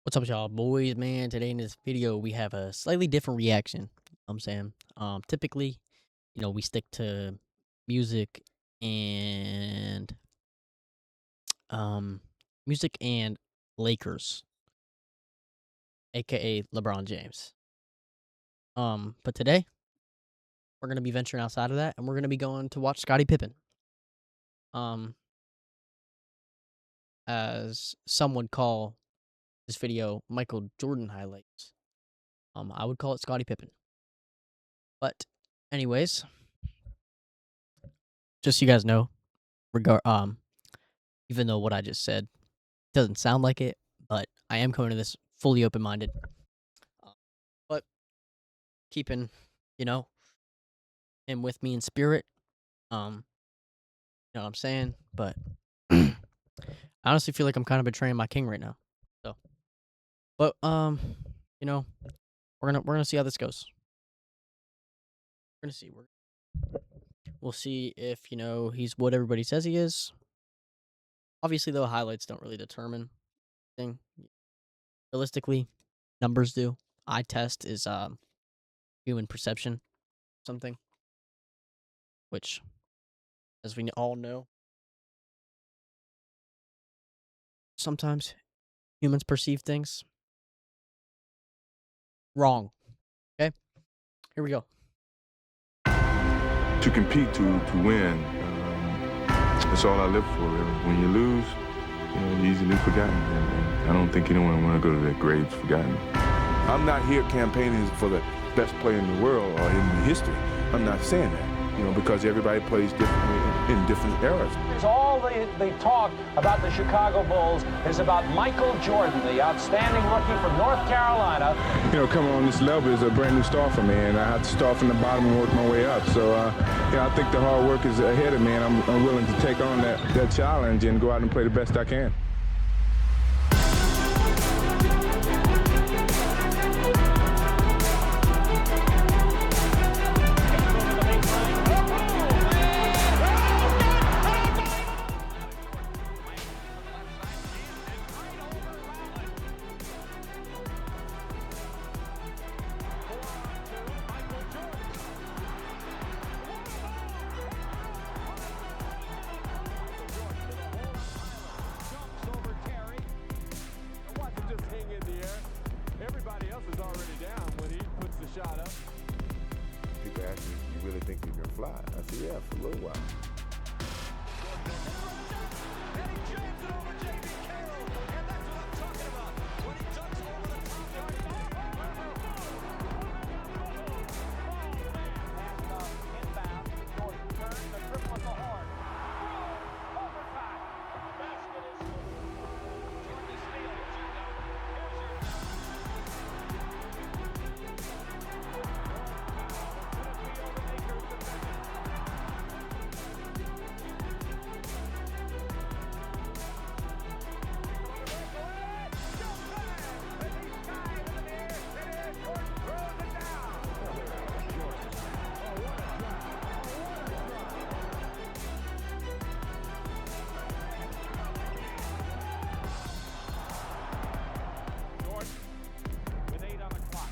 What's up, y'all, boys, man? Today in this video, we have a slightly different reaction. I'm saying, typically, we stick to music and um, music and Lakers, aka LeBron James. But today we're gonna be venturing outside of that, and we're gonna be going to watch Scottie Pippen. Um, as some would call this video Michael Jordan highlights. I would call it Scottie Pippen. But, anyways, just so you guys know, even though what I just said doesn't sound like it, but I am coming to this fully open-minded. But keeping, you know, him with me in spirit. You know what I'm saying? But I honestly feel like I'm kind of betraying my king right now. So, but you know, we're gonna see how this goes. We're gonna see. We'll see if he's what everybody says he is. Obviously, though, highlights don't really determine thing. Realistically, numbers do. Eye test is human perception, something, which, as we all know, sometimes humans perceive things wrong. Okay, here we go. To compete, to win, that's all I live for, really. When you lose, you're easily forgotten, and I don't think anyone want to go to their graves forgotten. I'm not here campaigning for the best player in the world or in history. I'm not saying that, because everybody plays differently in different eras. All the talk about the Chicago Bulls is about Michael Jordan, the outstanding rookie from North Carolina. Coming on this level is a brand new start for me, and I have to start from the bottom and work my way up. So, I think the hard work is ahead of me, and I'm willing to take on that challenge and go out and play the best I can. Everybody else is already down when he puts the shot up. People ask me, you really think you can fly? I said, yeah, for a little while. And he jams it over J.B. Carroll, and that's what I'm talking about. When he dunks over the top. Inbound, Jordan turns, the triple at the horn. Overtime. Basket is Jordan steals. With 8 on the clock.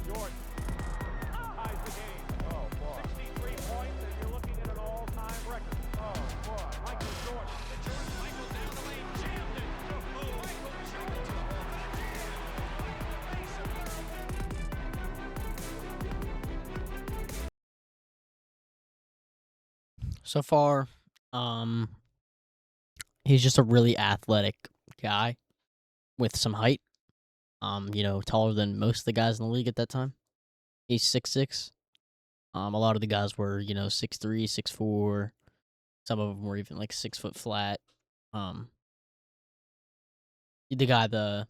Jordan ties the game. Oh, boy. 63 points, and you're looking at an all-time record. Oh, boy. Michael Jordan. And Jordan, Michael down the lane, jammed it. Michael Jordan. So far, he's just a really athletic guy with some height. Taller than most of the guys in the league at that time. He's 6'6". A lot of the guys were, 6'3", 6'4". Some of them were even like 6 foot flat. The guy that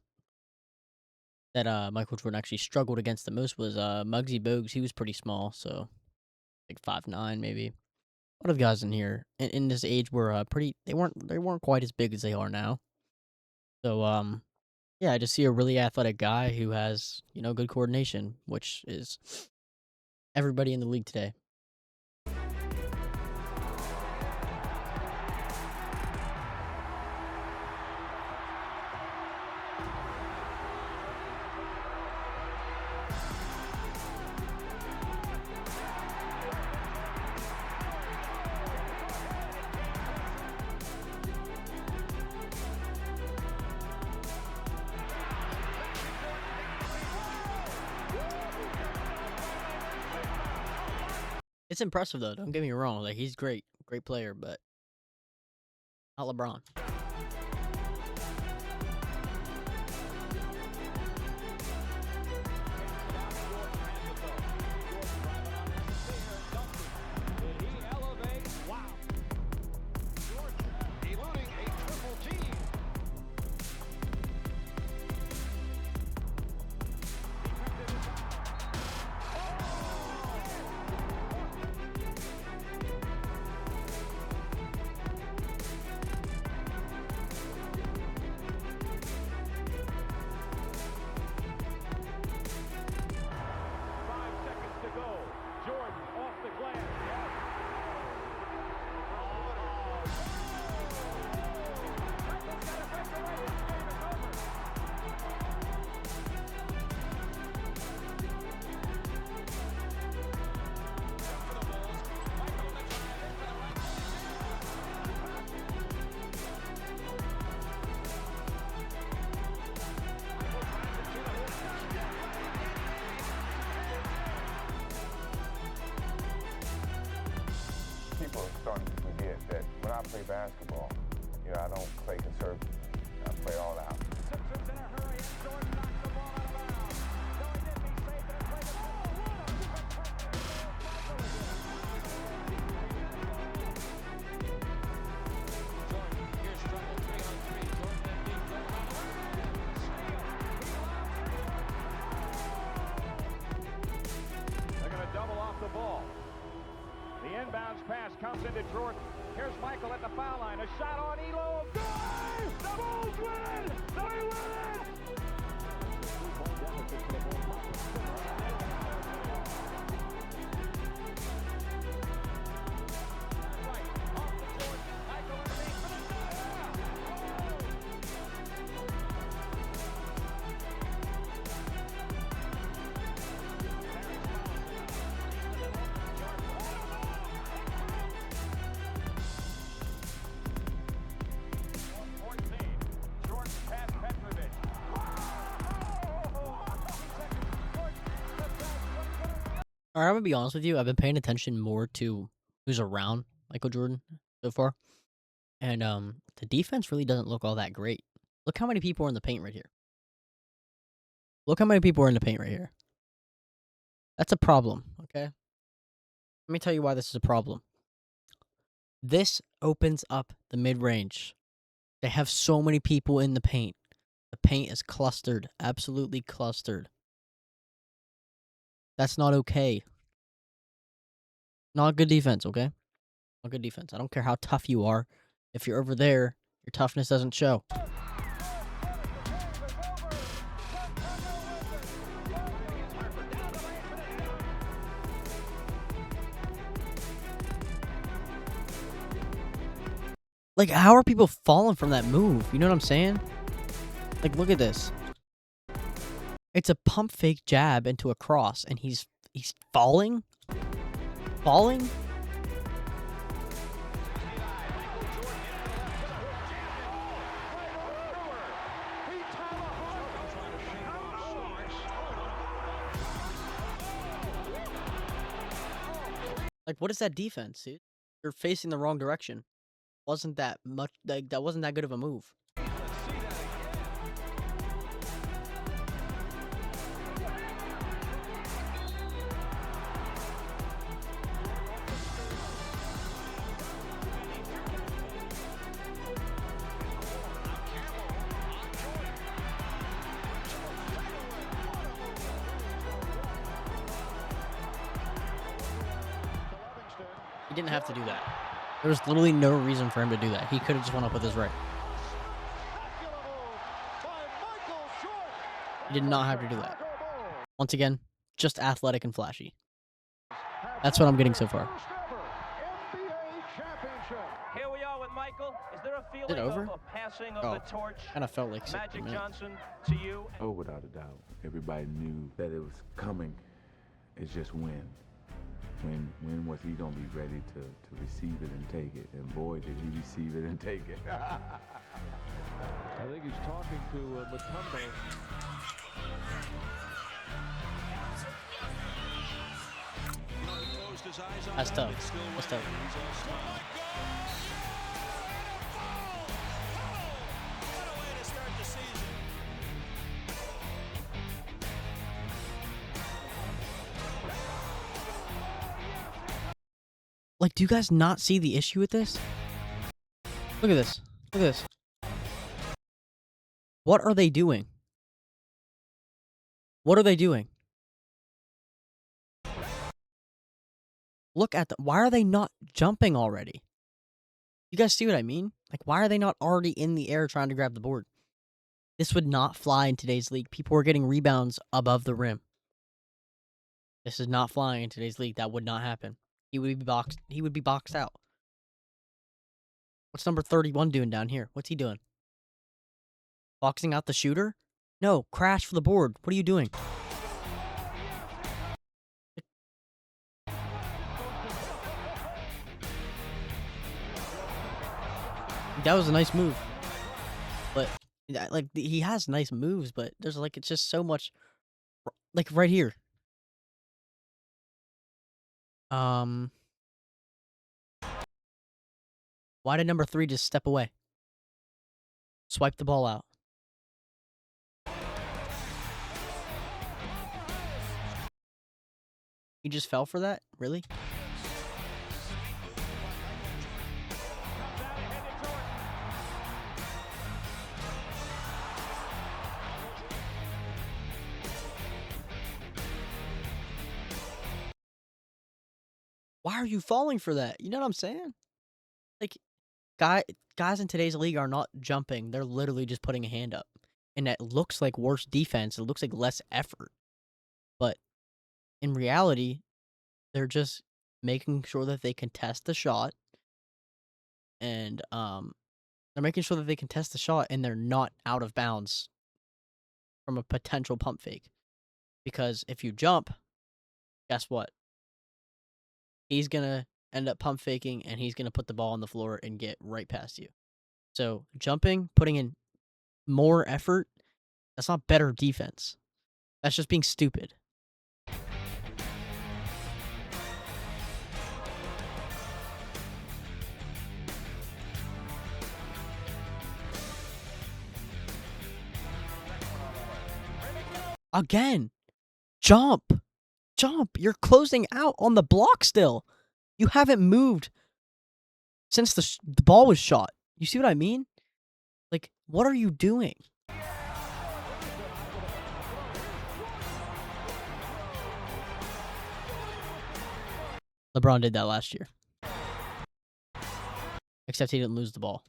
Michael Jordan actually struggled against the most was Muggsy Bogues. He was pretty small, so like 5'9" maybe. A lot of guys in here in this age were they weren't quite as big as they are now. So yeah, I just see a really athletic guy who has, good coordination, which is everybody in the league today. It's impressive though. Don't get me wrong. Like he's great, great player, but not LeBron. Did he elevate? Wow. George eluding a triple team. Jordan off the glass. People are starting to forget that when I play basketball, you know, I don't play conservative. I play all out. Simpson's in a hurry, and Jordan knocks the ball out of bounds. No, he didn't. He saved it and played it. Jordan, here's trouble. 3-on-3. Jordan then beat They're going to double off the ball. The inbounds pass comes into Jordan. Here's Michael at the foul line. A shot on Elo. Good! The Bulls win! They win it! Right, off to Jordan. Michael underneath for the Jordan past Petrovic. All right, I'm gonna be honest with you. I've been paying attention more to who's around Michael Jordan so far, and the defense really doesn't look all that great. Look how many people are in the paint right here. Look how many people are in the paint right here. That's a problem. Okay, let me tell you why this is a problem. This opens up the mid-range. They have so many people in the paint. The paint is clustered, absolutely clustered. That's not okay. Not good defense, okay? Not good defense. I don't care how tough you are. If you're over there, your toughness doesn't show. Like, how are people falling from that move? You know what I'm saying? Like, look at this. It's a pump fake jab into a cross, and he's falling? Falling? Like, what is that defense, dude? You're facing the wrong direction. Wasn't that much, like, that wasn't that good of a move. He didn't have to do that. There was literally no reason for him to do that. He could have just went up with his right. He did not have to do that. Once again, just athletic and flashy. That's what I'm getting so far. Here we are with Michael. Is there a feeling over? of a passing of the torch? Kind of felt like 60 Magic minutes. Johnson to you. Oh, without a doubt. Everybody knew that it was coming. It's just when. When was he gonna be ready to receive it and take it? And boy, did he receive it and take it. I think he's talking to Mutombo. closed his eyes on That's that, tough. it still That's went tough. in. He's all smart. What a way to start the season. Like, do you guys not see the issue with this? Look at this. Look at this. What are they doing? What are they doing? Look at the. Why are they not jumping already? You guys see what I mean? Like, why are they not already in the air trying to grab the board? This would not fly in today's league. People are getting rebounds above the rim. This is not flying in today's league. That would not happen. He would be boxed. He would be boxed out. What's number 31 doing down here? What's he doing? Boxing out the shooter? No, crash for the board. What are you doing? That was a nice move. But, like, he has nice moves, but there's, like, it's just so much. Like, right here. Why did number 3 just step away? Swipe the ball out. He just fell for that? Really? Why are you falling for that? You know what I'm saying? Like, guys in today's league are not jumping. They're literally just putting a hand up. And that looks like worse defense. It looks like less effort. But in reality, they're just making sure that they contest the shot. And they're making sure that they contest the shot and they're not out of bounds from a potential pump fake. Because if you jump, guess what? He's going to end up pump faking, and he's going to put the ball on the floor and get right past you. So jumping, putting in more effort, that's not better defense. That's just being stupid. Again, jump. Jump. You're closing out on the block still. You haven't moved since the ball was shot. You see what I mean? Like, what are you doing? LeBron did that last year. Except he didn't lose the ball.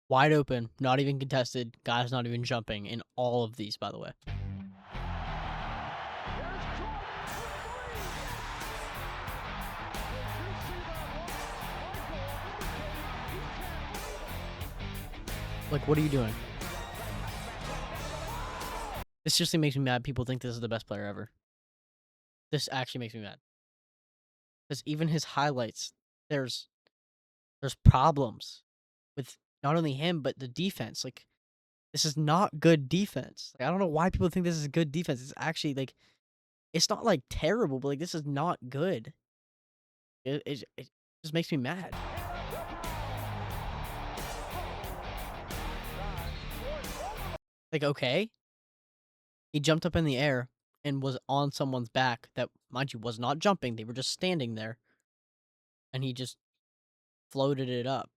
Wide open, not even contested, guys not even jumping in all of these, by the way. Like, what are you doing? This just makes me mad. People think this is the best player ever. This actually makes me mad. Because even his highlights, there's problems with not only him, but the defense. Like, this is not good defense. Like, I don't know why people think this is good defense. It's actually, like, it's not, like, terrible, but, like, this is not good. It just makes me mad. Like, okay. He jumped up in the air and was on someone's back that, mind you, was not jumping. They were just standing there. And he just floated it up.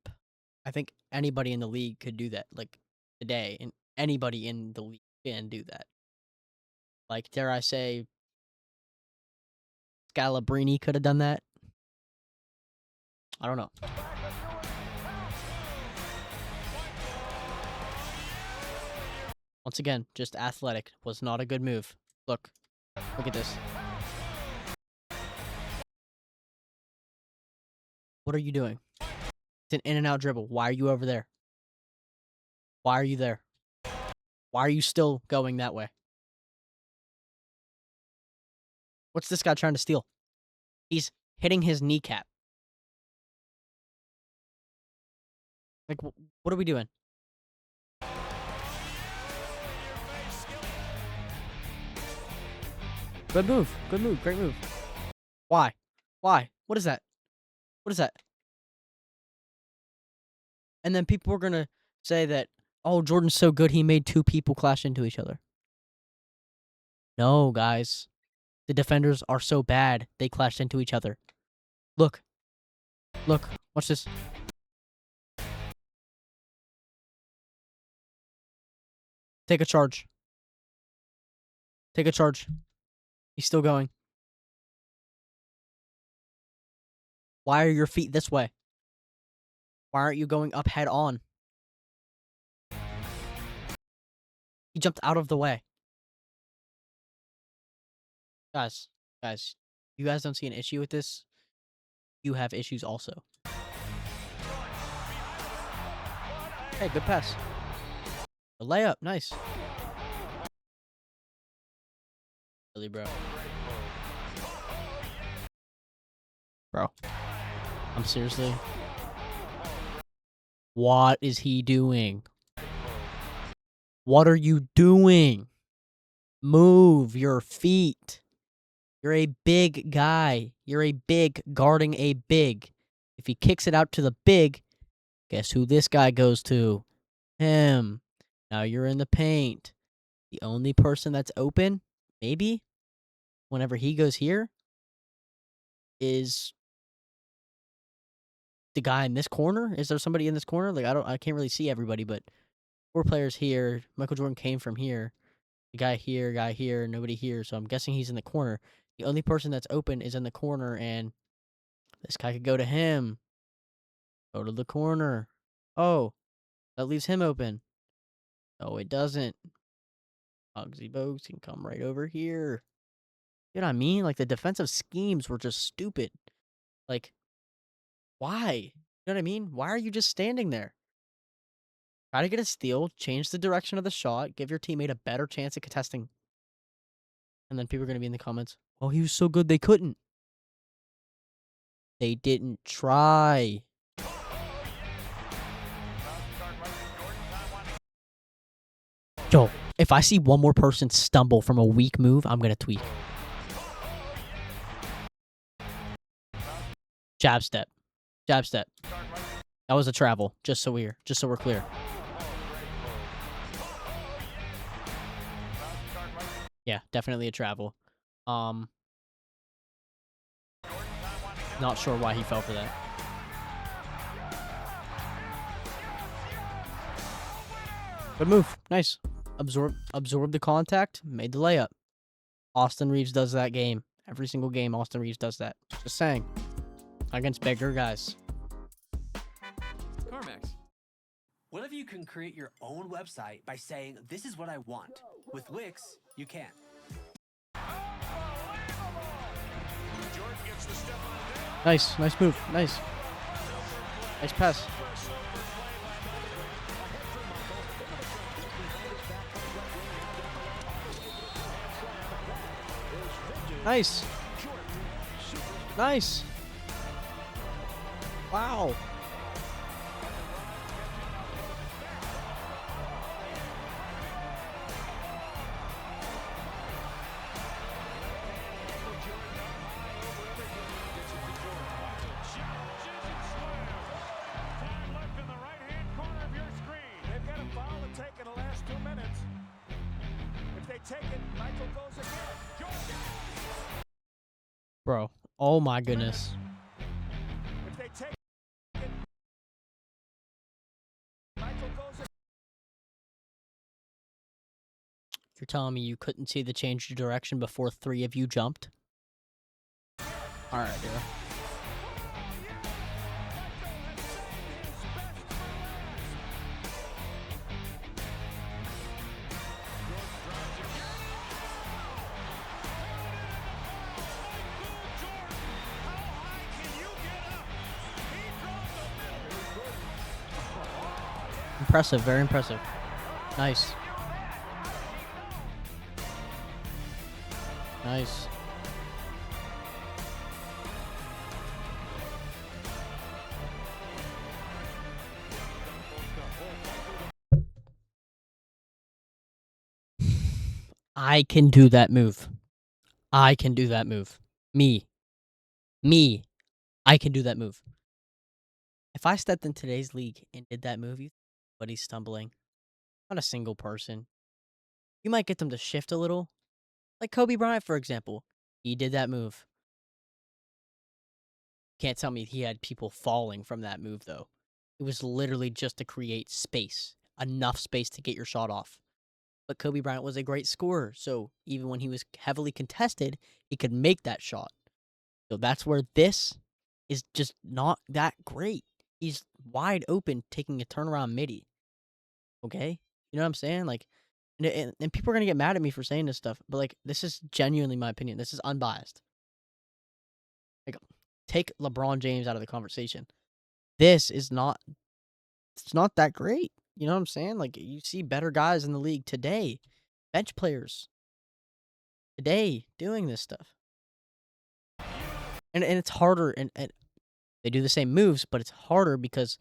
I think anybody in the league could do that, like, today. And anybody in the league can do that. Like, dare I say, Scalabrini could have done that? I don't know. Once again, just athletic. Was not a good move. Look. Look at this. What are you doing? It's an in and out dribble. Why are you over there? Why are you there? Why are you still going that way? What's this guy trying to steal? He's hitting his kneecap. Like, what are we doing? Good move. Good move. Great move. Why? Why? What is that? What is that? And then people were going to say that, oh, Jordan's so good, he made two people clash into each other. No, guys. The defenders are so bad, they clashed into each other. Look. Look. Watch this. Take a charge. Take a charge. He's still going. Why are your feet this way? Why aren't you going up head on? He jumped out of the way. Guys, you guys don't see an issue with this? You have issues also. Hey, good pass. A layup, nice. Really, bro. Bro. I'm seriously. What is he doing? What are you doing? Move your feet. You're a big guy. You're a big guarding a big. If he kicks it out to the big, guess who this guy goes to? Him. Now you're in the paint. The only person that's open, maybe, whenever he goes here, is the guy in this corner. Is there somebody in this corner? Like, I can't really see everybody, but 4 players here. Michael Jordan came from here. The guy here, nobody here. So I'm guessing he's in the corner. The only person that's open is in the corner, and this guy could go to him. Go to the corner. Oh, that leaves him open. No, it doesn't. Muggsy Bogues can come right over here. You know what I mean? Like, the defensive schemes were just stupid. Like, why? You know what I mean? Why are you just standing there? Try to get a steal, change the direction of the shot, give your teammate a better chance at contesting. And then people are going to be in the comments, oh, he was so good they couldn't. They didn't try. Yo, if I see one more person stumble from a weak move, I'm going to tweet. Jab step. Jab step. That was a travel, just so we're clear. Yeah, definitely a travel. Not sure why he fell for that. Good move. Nice. Absorb the contact, made the layup. Austin Reeves does that game. Every single game, Austin Reeves does that. Just saying. Against bigger guys. CarMax. What if you can create your own website by saying, this is what I want? With Wix, you can. Nice move. Nice pass. Nice. Wow. Bro, oh my goodness. You're telling me you couldn't see the change of direction before 3 of you jumped? Alright, dude. impressive. Very impressive. Nice. Nice. I can do that move. I can do that move. Me. Me. I can do that move. If I stepped in today's league and did that move, but he's stumbling. Not a single person. You might get them to shift a little. Like Kobe Bryant, for example. He did that move. Can't tell me he had people falling from that move, though. It was literally just to create space. Enough space to get your shot off. But Kobe Bryant was a great scorer, so even when he was heavily contested, he could make that shot. So that's where this is just not that great. He's wide open taking a turnaround midi. Okay? You know what I'm saying? Like, and people are going to get mad at me for saying this stuff, but like, this is genuinely my opinion. This is unbiased. Like, take LeBron James out of the conversation. This is not, it's not that great. You know what I'm saying? Like, you see better guys in the league today, bench players today doing this stuff. And it's harder, and they do the same moves, but it's harder because,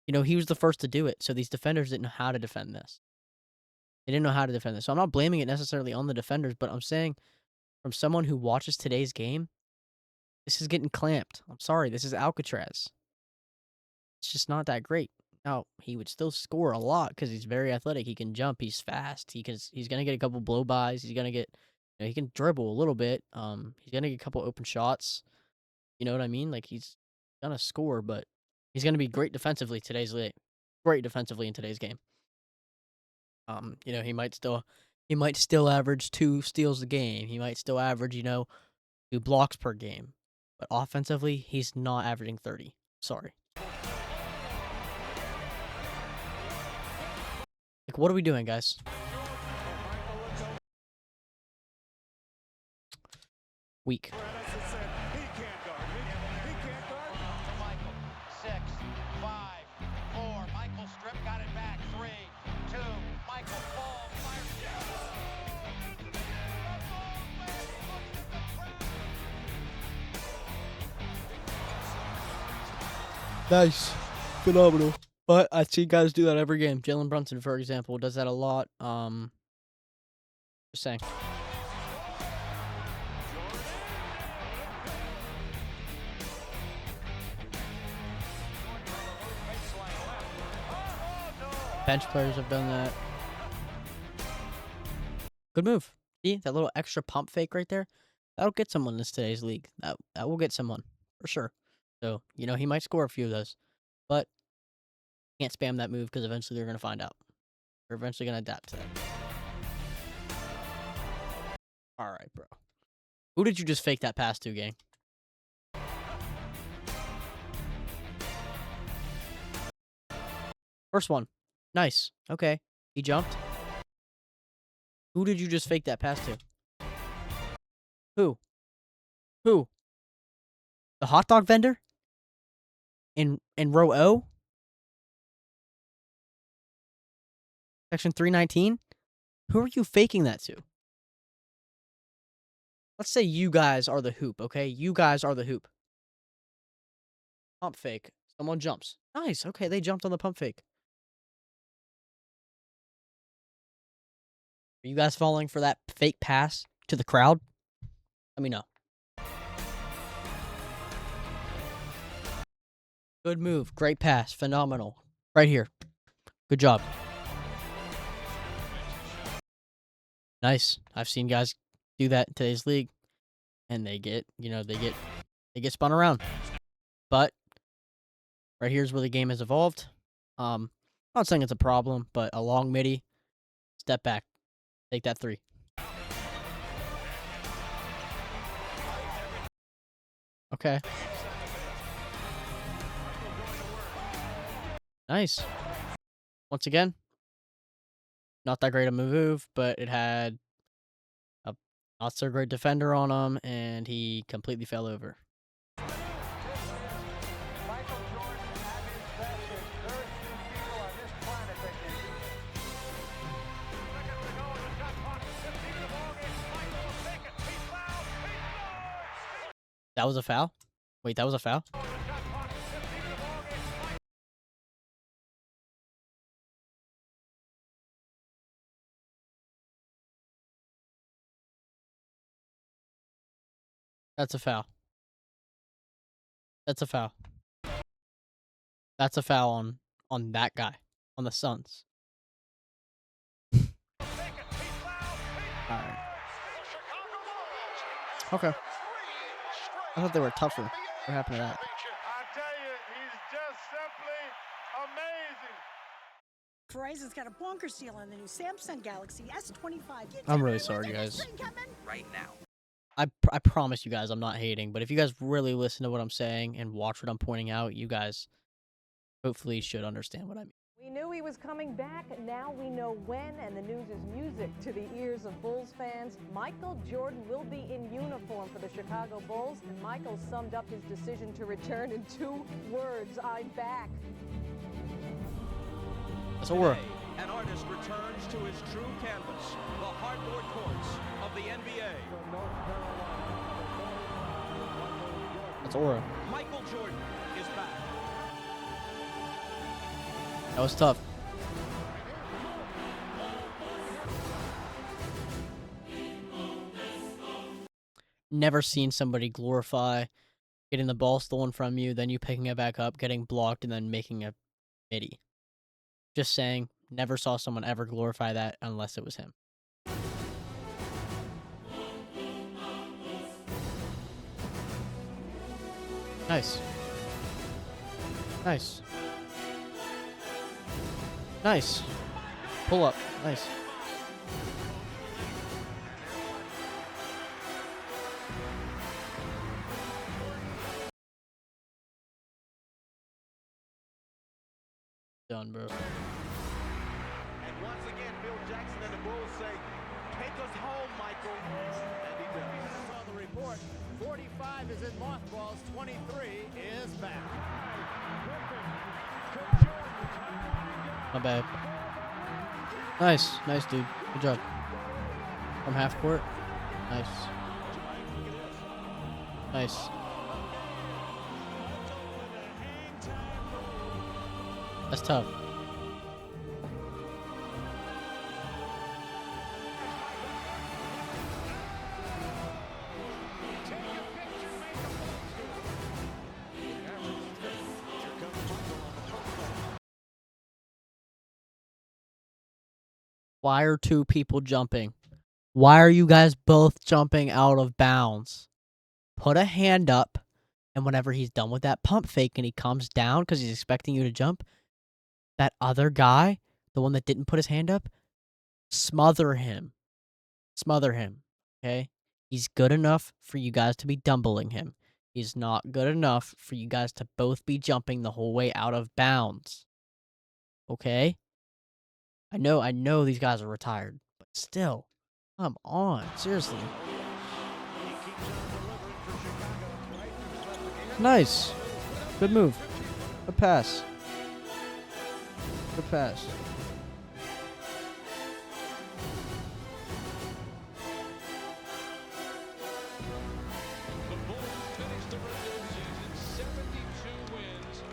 you know, he was the first to do it. So these defenders didn't know how to defend this. They didn't know how to defend this. So I'm not blaming it necessarily on the defenders, but I'm saying from someone who watches today's game, this is getting clamped. I'm sorry. This is Alcatraz. It's just not that great. Now, he would still score a lot because he's very athletic. He can jump. He's fast. He's going to get a couple blow-bys. He's going to get, you know, he can dribble a little bit. He's going to get a couple open shots. You know what I mean? Like, he's going to score, but he's going to be great defensively great defensively in today's game. You know, he might still average 2 steals a game. He might still average, you know, 2 blocks per game. But offensively, he's not averaging 30. Sorry. Like, what are we doing, guys? Weak. Michael, 6, 5, 4. Michael strip, got it back. 3, 2. Michael falls, Nice. Phenomenal. But I see guys do that every game. Jalen Brunson, for example, does that a lot. Just saying. Bench players have done that. Good move. See that little extra pump fake right there? That'll get someone in today's league. That will get someone for sure. So, you know, he might score a few of those, but can't spam that move because eventually they're going to find out. They're eventually going to adapt to that. All right, bro. Who did you just fake that pass to, gang? First one. Nice. Okay. He jumped. Who did you just fake that pass to? Who? Who? The hot dog vendor? In row O? Section 319? Who are you faking that to? Let's say you guys are the hoop, okay? You guys are the hoop. Pump fake. Someone jumps. Nice. Okay, they jumped on the pump fake. Are you guys falling for that fake pass to the crowd? Let me know. Good move. Great pass. Phenomenal. Right here. Good job. Nice. I've seen guys do that in today's league, and they get, you know, they get spun around. But right here's where the game has evolved. I'm not saying it's a problem, but a long midi, step back, take that 3. Okay. Nice. Once again, not that great of a move, but it had a not so great defender on him, and he completely fell over. Michael Jordan at his best. There's very few people on this planet That was a foul? Wait, that was a foul? That's a foul. That's a foul. That's a foul on that guy. On the Suns. Alright. Okay. I thought they were tougher. What happened to that? I tell you, he's just simply amazing. Verizon's got a bonkers deal on the new Samsung Galaxy S25. I'm really sorry, guys. Right now. I promise you guys I'm not hating, but if you guys really listen to what I'm saying and watch what I'm pointing out, you guys hopefully should understand what I mean. We knew he was coming back, now we know when, and the news is music to the ears of Bulls fans. Michael Jordan will be in uniform for the Chicago Bulls, and Michael summed up his decision to return in 2 words: I'm back. That's Aura. An artist returns to his true canvas, the hardwood courts of the NBA. That's Aura. Michael Jordan is back. That was tough. Never seen somebody glorify getting the ball stolen from you, then you picking it back up, getting blocked, and then making a midi. Just saying, never saw someone ever glorify that unless it was him. Nice. Nice. Nice. Pull up. Nice. Done, bro. And once again, Bill Jackson and the Bulls say, take us home, Michael. And he does. I saw the report. 45 is in mothballs. 23 is back. Not bad. Nice. Nice, dude. Good job. From half court. Nice. Nice. That's tough. Why are 2 people jumping? Why are you guys both jumping out of bounds? Put a hand up, and whenever he's done with that pump fake and he comes down because he's expecting you to jump, that other guy, the one that didn't put his hand up, smother him. Smother him, okay? He's good enough for you guys to be dumbling him. He's not good enough for you guys to both be jumping the whole way out of bounds. Okay? I know these guys are retired, but still, come on, seriously. Nice. Good move. Good pass. Good pass.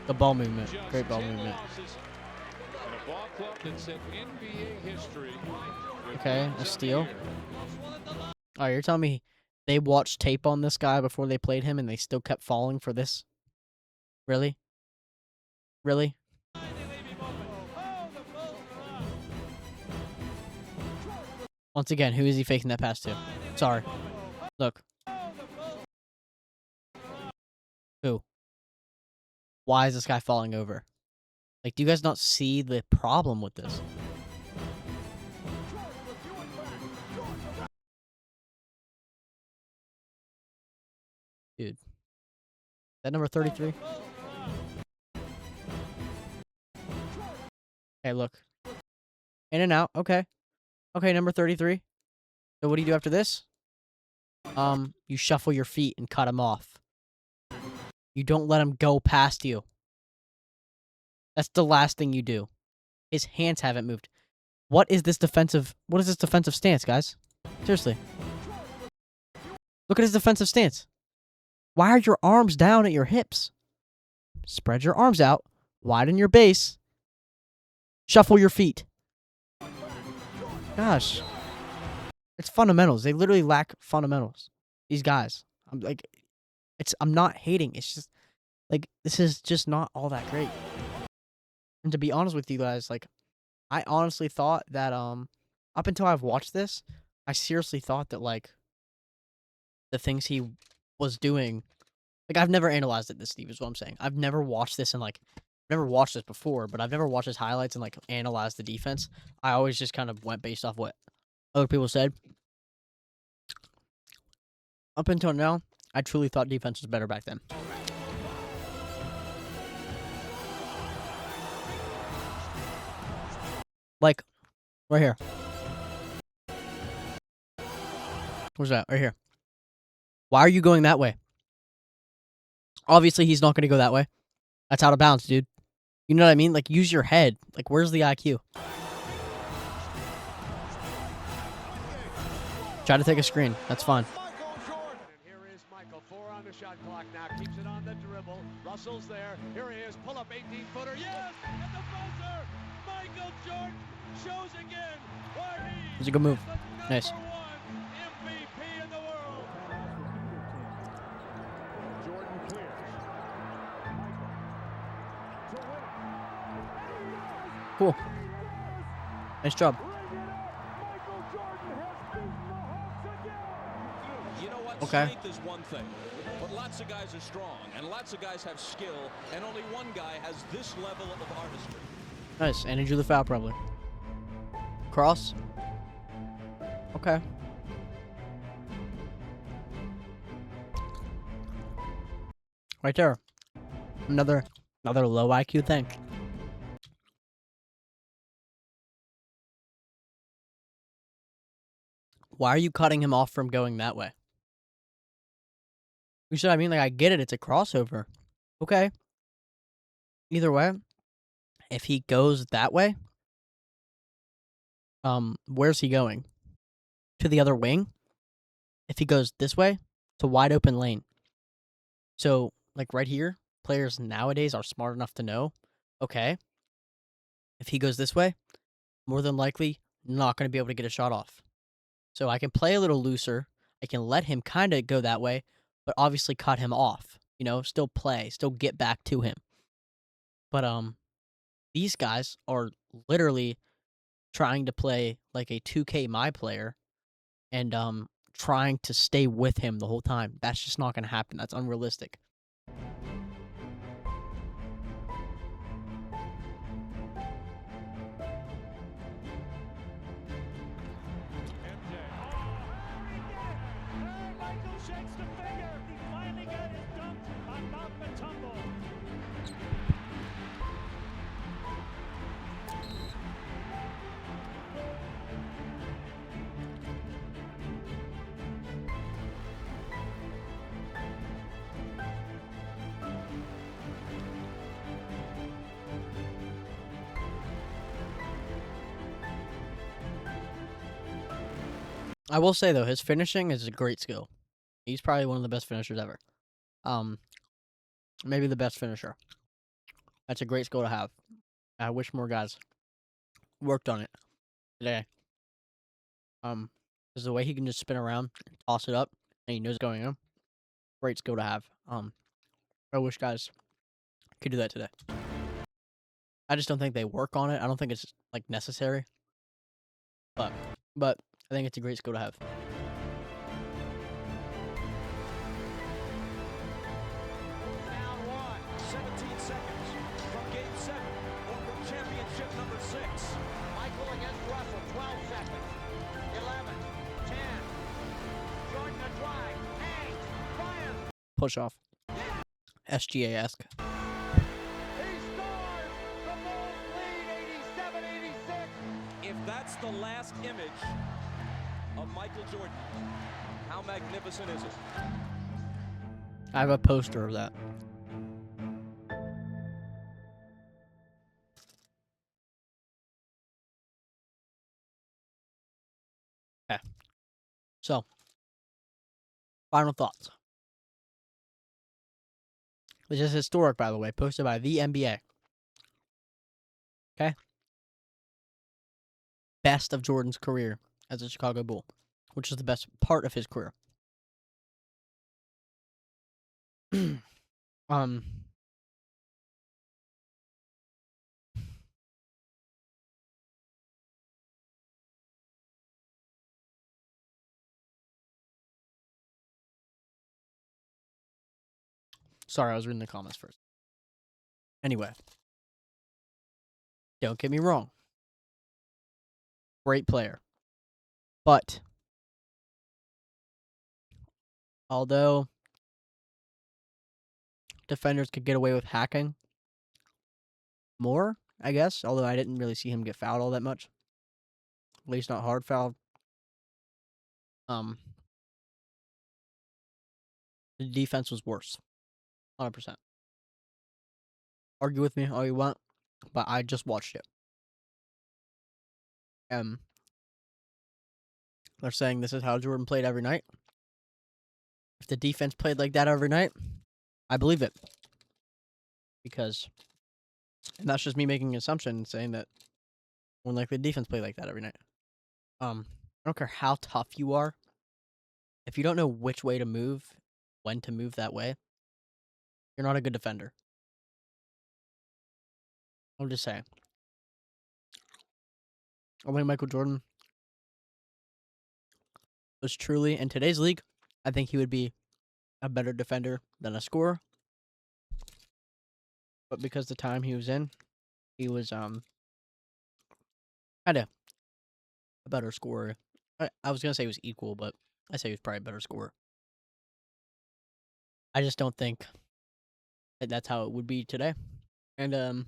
The ball movement. Great ball movement. Okay, a steal. Oh, you're telling me they watched tape on this guy before they played him and they still kept falling for this? Really? Really? Once again, who is he faking that pass to? Sorry. Look. Who? Why is this guy falling over? Like, do you guys not see the problem with this? Dude. Is that number 33? Okay, look. In and out. Okay. Okay, number 33. So what do you do after this? You shuffle your feet and cut him off. You don't let him go past you. That's the last thing you do. His hands haven't moved. What is this defensive stance, guys? Seriously. Look at his defensive stance. Why are your arms down at your hips? Spread your arms out, widen your base, shuffle your feet. Gosh. It's fundamentals. They literally lack fundamentals. These guys. I'm not hating. It's just like this is just not all that great. And to be honest with you guys, like I honestly thought that up until I've watched this, I seriously thought that like the things he was doing, like I've never analyzed it this deep is what I'm saying. I've never watched this and like never watched this before, but I've never watched his highlights and like analyzed the defense. I always just kind of went based off what other people said. Up until now, I truly thought defense was better back then. Like, right here. What's that? Right here. Why are you going that way? Obviously, he's not going to go that way. That's out of bounds, dude. You know what I mean? Like, use your head. Like, where's the IQ? Try to take a screen. That's fine. Here is Michael, 4 on the shot clock now, keeps it on the dribble. Russell's there. Here he is, pull up 18-footer. Yes, and the buzzer. Michael Jordan shows again why he It's a good move. is the Nice. #1 MVP in the world. Jordan clears. Cool. Nice job. You know what? Okay. Strength is one thing, but lots of guys are strong, and lots of guys have skill, and only one guy has this level of artistry. Nice. And he drew the foul, probably. Cross. Okay. Right there. Another low IQ thing. Why are you cutting him off from going that way? You see what I mean? Like, I get it. It's a crossover. Okay. Either way, if he goes that way, where's he going? To the other wing? If he goes this way, it's a wide open lane. So, like right here, players nowadays are smart enough to know, okay, if he goes this way, more than likely not going to be able to get a shot off. So I can play a little looser. I can let him kind of go that way, but obviously cut him off. You know, still play, still get back to him. But these guys are literally trying to play like a 2K my player and trying to stay with him the whole time. That's just not going to happen. That's unrealistic. Michael shakes the finger. He finally got his dunk on Mount Matumbo. I will say though, his finishing is a great skill. He's probably one of the best finishers ever. Maybe the best finisher. That's a great skill to have. I wish more guys worked on it today. Because the way he can just spin around, toss it up, and he knows it's going in. Great skill to have. I wish guys could do that today. I just don't think they work on it. I don't think it's like necessary. But I think it's a great skill to have. Down 17 seconds from Game 7 or from championship number 6. Michael against Russell, 12 seconds. 11, 10. Jordan a drive. Hangs. Fires. Push off. SGA-esque. He scores! The Bulls lead 87-86. If that's the last image of Michael Jordan, how magnificent is it? I have a poster of that. Okay. So, final thoughts. which is historic, by the way, posted by the NBA. Okay? Best of Jordan's career as a Chicago Bull, which is the best part of his career. um, sorry, I was reading the comments first. Anyway, don't get me wrong. Great player. But although defenders could get away with hacking more, I guess, although I didn't really see him get fouled all that much. At least not hard fouled. The defense was worse. 100%. Argue with me all you want, but I just watched it. They're saying this is how Jordan played every night. If the defense played like that every night, I believe it. Because, and that's just me making an assumption, saying that when like the defense played like that every night. I don't care how tough you are. If you don't know which way to move, when to move that way, you're not a good defender. I'm just saying. I think Michael Jordan was truly, in today's league, I think he would be a better defender than a scorer. But because the time he was in, he was kind of a better scorer. I was going to say he was equal, but I say he was probably a better scorer. I just don't think that that's how it would be today. And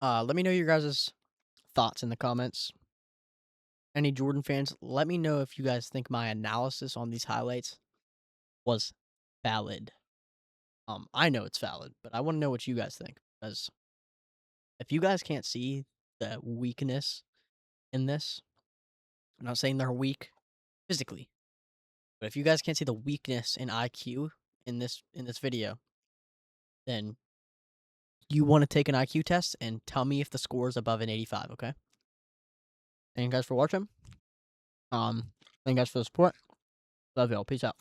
let me know your guys' thoughts in the comments. Any Jordan fans, let me know if you guys think my analysis on these highlights was valid. I know it's valid, but I want to know what you guys think. Because if you guys can't see the weakness in this, I'm not saying they're weak physically, but if you guys can't see the weakness in IQ in this video, then you want to take an IQ test and tell me if the score is above an 85, okay? Thank you guys for watching. Thank you guys for the support. Love y'all. Peace out.